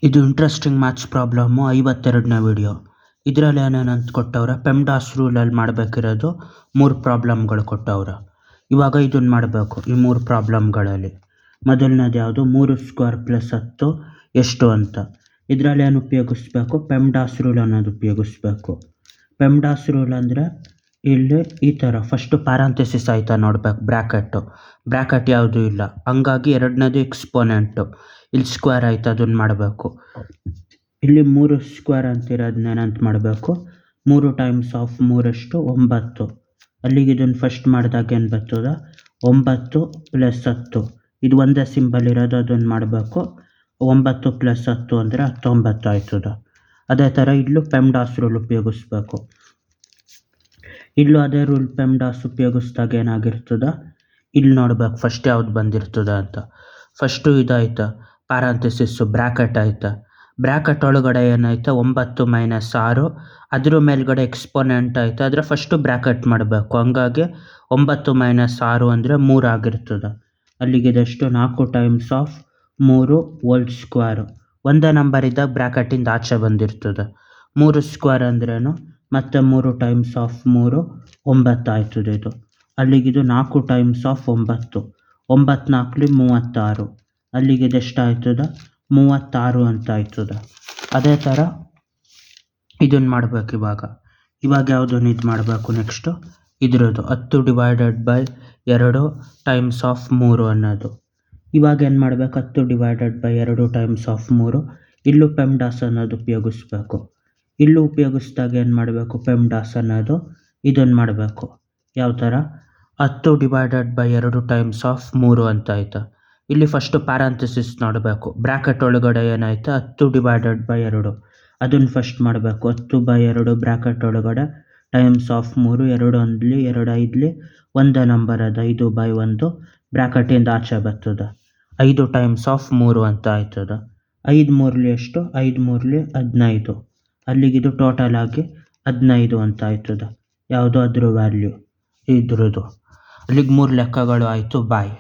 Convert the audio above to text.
ಇದು interesting maths problem 52ನೇ video. ಇದರಲ್ಲಿ ಏನೇನಂತ ಕೊಟ್ಟವ್ರೆ, ಪೆಮ್ಡಾಸ್ ರೂಲಲ್ಲಿ ಮಾಡಬೇಕಿರೋದು 3 ಪ್ರಾಬ್ಲಮ್ಗಳು ಕೊಟ್ಟವ್ರೆ. ಇವಾಗ ಇದನ್ನು ಮಾಡಬೇಕು ಈ 3 ಪ್ರಾಬ್ಲಮ್ಗಳಲ್ಲಿ. ಮೊದಲನೇದು ಯಾವುದು, 3² + 10 ಎಷ್ಟು ಅಂತ. ಇದರಲ್ಲಿ ಏನು ಉಪಯೋಗಿಸ್ಬೇಕು, ಪೆಮ್ಡಾಸ್ ರೂಲ್ ಅನ್ನೋದು ಉಪಯೋಗಿಸ್ಬೇಕು. ಪೆಮ್ಡಾಸ್ ರೂಲ್ ಅಂದರೆ ಇಲ್ಲಿ ಈ ಥರ ಫಸ್ಟು ಪ್ಯಾರಂಥೆಸಿಸ್ ಆಯಿತಾ ನೋಡಬೇಕು, ಬ್ರ್ಯಾಕೆಟ್ ಯಾವುದೂ ಇಲ್ಲ, ಹಂಗಾಗಿ ಎರಡನೇದು ಎಕ್ಸ್ಪೋನೆಂಟು, ಇಲ್ಲಿ ಸ್ಕ್ವೇರ್ ಆಯಿತು, ಅದನ್ನು ಮಾಡಬೇಕು. ಇಲ್ಲಿ 3² ಅಂತಿರೋದನ್ನ ಏನಂತ ಮಾಡಬೇಕು, 3 ಟೈಮ್ಸ್ ಆಫ್ 3 ಎಷ್ಟು 9. ಅಲ್ಲಿಗೆ ಇದನ್ನು ಫಸ್ಟ್ ಮಾಡಿದಾಗ ಏನು ಬರ್ತದ, 9 + 10. ಇದು ಒಂದೇ ಸಿಂಬಲ್ ಇರೋದು, ಅದನ್ನು ಮಾಡಬೇಕು. 9 + 10 ಅಂದರೆ 19 ಆಯ್ತದ. ಅದೇ ಥರ ಇಲ್ಲೂ ಪೆಮ್ಡಾಸ್ ರೂಲ್ ಉಪಯೋಗಿಸ್ಬೇಕು. ಇಲ್ಲೂ ಅದೇ ರೂಲ್ ಪೆಮ್ಡಾಸ್ ಉಪಯೋಗಿಸಿದಾಗ ಏನಾಗಿರ್ತದ, ಇಲ್ಲಿ ನೋಡ್ಬೇಕು ಫಸ್ಟ್ ಯಾವ್ದು ಬಂದಿರ್ತದ ಅಂತ. ಫಸ್ಟು ಇದಾಯ್ತಾ ಪ್ಯಾರಂಥೆಸಿಸ್ಸು, ಬ್ರ್ಯಾಕೆಟ್ ಆಯಿತಾ, ಬ್ರ್ಯಾಕೆಟ್ ಒಳಗಡೆ ಏನಾಯ್ತಾ 9 - 6, ಅದ್ರ ಮೇಲ್ಗಡೆ ಎಕ್ಸ್ಪೋನೆಂಟ್ ಆಯಿತಾ, ಆದರೆ ಫಸ್ಟು ಬ್ರ್ಯಾಕೆಟ್ ಮಾಡಬೇಕು. ಹಂಗಾಗಿ 9 - 6 ಅಂದರೆ 3 ಆಗಿರ್ತದೆ. ಅಲ್ಲಿಗೆ ಇದೆಷ್ಟು, 4 ಟೈಮ್ಸ್ ಆಫ್ 3 ಹೋಲ್ ಸ್ಕ್ವೇರು. ಒಂದೇ ನಂಬರ್ ಇದ್ದಾಗ ಬ್ರ್ಯಾಕೆಟಿಂದ ಆಚೆ ಬಂದಿರ್ತದೆ. 3² ಅಂದ್ರೇನು, ಮತ್ತು 3 ಟೈಮ್ಸ್ ಆಫ್ 3 9 ಆಯ್ತದೆ ಇದು. ಅಲ್ಲಿಗಿದು 4 ಟೈಮ್ಸ್ ಆಫ್ 9, 9 × 4 = 36. ಅಲ್ಲಿಗೆ ಇದೆಷ್ಟು ಆಯ್ತದ, 36 ಅಂತ ಆಯ್ತದ. ಅದೇ ಥರ ಇದನ್ನು ಮಾಡಬೇಕು ಇವಾಗ ಯಾವುದನ್ನು ಇದು ಮಾಡಬೇಕು ನೆಕ್ಸ್ಟು, ಇದ್ರದ್ದು 10/2 ಟೈಮ್ಸ್ ಆಫ್ 3 ಅನ್ನೋದು. ಇವಾಗ ಏನು ಮಾಡಬೇಕು, 10/2 ಟೈಮ್ಸ್ ಆಫ್ 3. ಇಲ್ಲೂ ಪೆಮ್ಡಾಸ್ ಅನ್ನೋದು ಉಪಯೋಗಿಸ್ಬೇಕು. ಇಲ್ಲೂ ಉಪಯೋಗಿಸಿದಾಗ ಏನು ಮಾಡಬೇಕು, ಪೆಮ್ಡಾಸ್ ಅನ್ನೋದು ಇದನ್ನು ಮಾಡಬೇಕು. ಯಾವ ಥರ, 10/2 ಟೈಮ್ಸ್ ಆಫ್ 3 ಅಂತ ಆಯಿತಾ. ಇಲ್ಲಿ ಫಸ್ಟು ಪ್ಯಾರಂಥೆಸಿಸ್ ನೋಡಬೇಕು, ಬ್ರ್ಯಾಕೆಟ್ ಒಳಗಡೆ ಏನಾಯ್ತಾ 10/2, ಅದನ್ನು ಫಸ್ಟ್ ಮಾಡಬೇಕು. 10/2 ಬ್ರ್ಯಾಕೆಟ್ ಒಳಗಡೆ ಟೈಮ್ಸ್ ಆಫ್ 3, 2 1 2 5 ಒಂದೇ ನಂಬರ್ ಅದ, 5/1 ಬ್ರ್ಯಾಕೆಟಿಂದ ಆಚೆ ಬರ್ತದೆ. 5 ಟೈಮ್ಸ್ ಆಫ್ 3 ಅಂತ ಆಯ್ತದ. 5 3 ಎಷ್ಟು, 5 3 15. ಅಲ್ಲಿಗಿದು ಟೋಟಲ್ ಆಗಿ 15 ಅಂತ ಆಯ್ತದ. ಯಾವುದು ಅದ್ರ ವ್ಯಾಲ್ಯೂ ಇದ್ರದ್ದು. ಅಲ್ಲಿಗೆ 3 ಲೆಕ್ಕಗಳು ಆಯಿತು. ಬಾಯ್.